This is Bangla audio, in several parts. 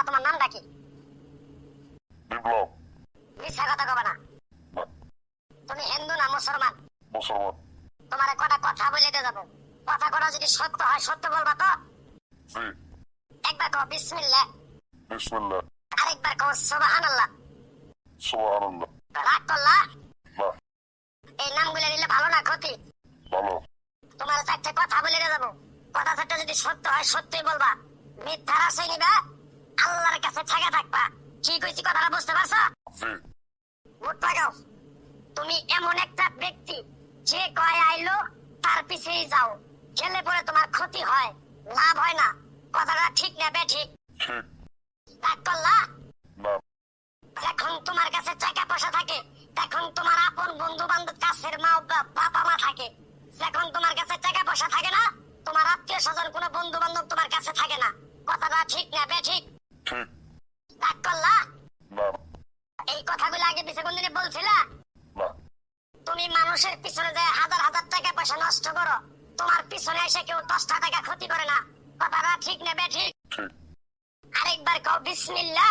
তোমার নামটা কি? বিপ্লব। মিথ্যা কথা কবা না। না। তুমি হিন্দু না মুসলমান? মুসলমান। তোমার কটা কথা বলে দিয়ে যাবো, কথা কটা যদি সত্য হয় সত্য বলবা তো? জি। একবার কও বিসমিল্লাহ। বিসমিল্লাহ। আরেকবার কও সুবহানাল্লাহ। সুবহানাল্লাহ। রাগ করলা? না। এই নামগুলো নিলে ভালো না ক্ষতি? ভালো। তোমার চারটে কথা বলে দিয়ে যাবো, কথা চারটে যদি সত্য হয় সত্যই বলবা, মিথ্যার আশ্রয় নিবা, আল্লাহর কাছে ঠেকা থাকবা। কি কইছি কথাটা বুঝতে পারছো? জি। বুট লাগাও। তুমি এমন একটা ব্যক্তি যে কয় আইলো তার পিছেই যাও, গেলে পরে তোমার ক্ষতি হয়, লাভ হয় না। কথাটা ঠিক না বেঠিক? ঠিক। রাগ করলা? না। যখন তোমার কাছে টাকা পয়সা থাকে, তখন তোমার আপন বন্ধু বান্ধব, কাছের মা বাবা মা থাকে। যখন তোমার কাছে টাকা পয়সা থাকে না, তোমার আত্মীয় স্বজন কোনো বন্ধু বান্ধব তোমার কাছে থাকে না। কথাটা ঠিক না বেঠিক? ঠিক। রাগ করলা? না। এই কথাগুলো আগে পিছে কোনদিন বলছিলা? না। তুমি মানুষের পিছনে যে হাজার হাজার টাকা পয়সা নষ্ট করো, তোমার পিছনে এসে কেউ 10টা টাকা ক্ষতি করে না। কথাটা ঠিক না বেঠিক? ঠিক। আরেকবার কও বিসমিল্লাহ।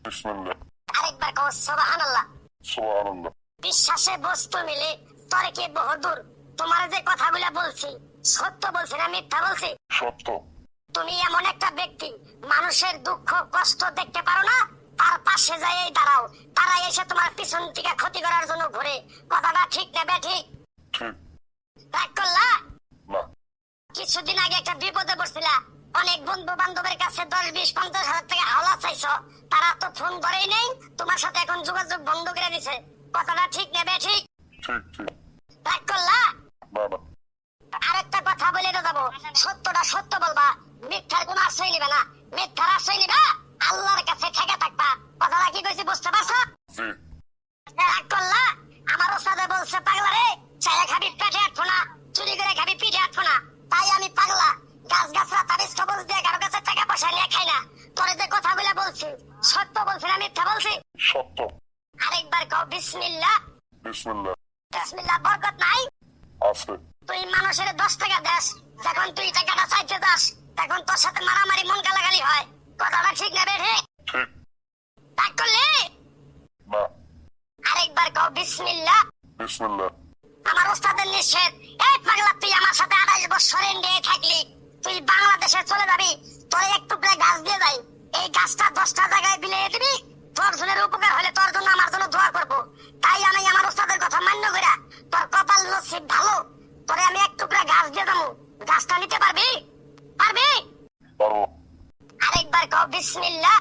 বিসমিল্লাহ। আরেকবার কও সুবহানাল্লাহ। সুবহানাল্লাহ। বিশ্বাসে বস্তু মিলে তর্কে বহুদূর। তোমার যে কথাগুলো বলছি সত্য বলছি না মিথ্যা বলছি? সত্য। তুমি এমন একটা ব্যক্তি, মানুষের দুঃখ কষ্ট দেখতে পারো না, তার পাশে যাই দাঁড়াও, তারা এসে তোমার পিছন থেকে ক্ষতি করার জন্য ঘুরে। কথাটা ঠিক না বেঠিক? ঠিক। রাগ করলা? না। কিছুদিন আগে একটা বিপদে পড়ছিলা, অনেক বন্ধু বান্ধবের কাছে 10, 20, 50 হাজার টাকা হাওলা চাইছো, তারা তো ফোন করেই নেই, তোমার সাথে এখন যোগাযোগ বন্ধ করে দিছে। কথাটা ঠিক না বেঠিক? ঠিক। ঠিক। রাগ করলা? না। না। আরেকটা কথা বলে যাবো, সত্যটা সত্য বলবা, মিথ্যার কোনো আশ্রয় নিবে না। মিথ্যার আশ্রয় নিবা, আল্লাহর কাছে ঠেকা থাকবা। কথাটা কি কইছি বুঝতে পারছো? জি। রাগ করলা? আমার ওস্তাদে বলছে পাগলা রে, চায়া খাবি পেটে আটফো না, চুরি করে খাবি পিঠে আটফো না। তাই আমি পাগলা, গাছ গাছরা তাবিজ কবজ দিয়ে কারো কাছে টাকা পয়সা নিয়ে খাই না। তোরে যে কথাগুলো বলছি সত্য বলছি না মিথ্যা বলছি? সত্য। আরেকবার কও বিসমিল্লাহ। বিসমিল্লাহ। বিসমিল্লাহ বরকত নাই? আছে। তুই মানুষের 10 টাকা দেস, যখন তুই টাকাটা চাইতে যাস তখন তোর সাথে মারামারি মন গালাগালি হয়। কথাটা ঠিক না বেঠিক? ঠিক। রাগ করলে? না। আরেকবার কও বিসমিল্লাহ। বিসমিল্লাহ। আমার ওস্তাদের নিষেধ। এই পাগলা, তুই আমার সাথে 28 বছর ইন্ডিয়ায় থাকলি, তুই বাংলাদেশে চলে যাবি, তোর এক টুকরা গাছ দিয়ে যাই, এই গাছটা 10টা জায়গায় বিলিয়ে দিবি, তোর জনের উপকার হলে তোর জন্য আমার জন্য দোয়া করবো। তাই আমি আমার ওস্তাদের কথা মান্য কইরা, তোর কপাল নসিব ভালো, তোরে আমি এক টুকরা গাছ দিয়ে যাবো, গাছটা নিতে পারবি? পারবি? পারবো। আরেকবার কও বিসমিল্লাহ।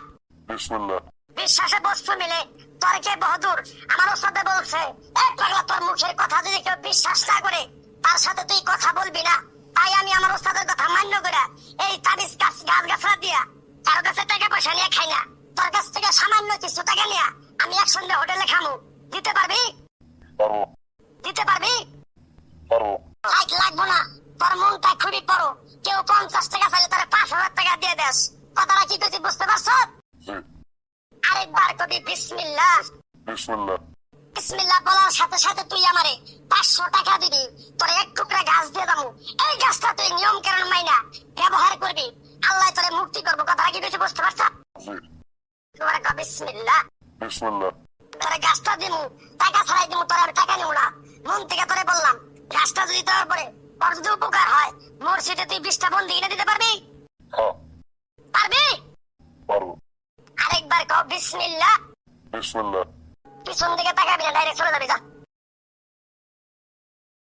বিসমিল্লাহ। বিশ্বাসে বস্তু মিলে তর্কে বহুদূর। আমার ওস্তাদে বলছে, এই পাগলা, তোর মুখের কথা যদি কেউ বিশ্বাস না করে, তার সাথে তুই কথা বলবি না। তাই আমি আমার ওস্তাদের কথা মান্য করে এই তাবিজ গাছ গাছরা দিয়া কারো কাছে টাকা পয়সা নিয়ে খাই না। তোর কাছ থেকে সামান্য কিছু টাকা নিয়ে আমি একসঙ্গে হোটেলে খামু। দিতে পারবি? পারবো। দিতে পারবি? পারবো। লাইক লাগবো না, তোর মনটা খুবই বড়। কেউ 50 টাকা চাইলে তারা 5,000 টাকা দিয়ে দেস। কথাটা কি করছি বুঝতে পারছ? জি। আরেকবার কবি বিসমিল্লাহ। বিসমিল্লাহ। বিসমিল্লাহ বলার সাথে সাথে তুই আমারে 500 টাকা দিবি, তোর এক টুকরা গাছ দিয়ে যাবো। এই গাছটা তুই নিয়ম কানুন মাইনা ব্যবহার করবি, আল্লাহ তোরে মুক্তি করবো। কথা কি কিছু বুঝতে পারছ? জি। তোমার কবি বিসমিল্লাহ। বিসমিল্লাহ। তোরে গাছটা দিমু, টাকা ছাড়াই দিমু, তোরে আমি টাকা নিব না। মন থেকে তোরে বললাম, গাছটা যদি তোর পরে তোর যদি উপকার হয়, মসজিদে তুই 20টা বন্দি কিনে দিতে পারবি? হ্যাঁ। পারবি? পারবো। আরেকবার কও বিসমিল্লাহ। বিসমিল্লাহ। পিছন দিকে তাকাবি না, ডাইরেক্ট চলে যাবি, যা।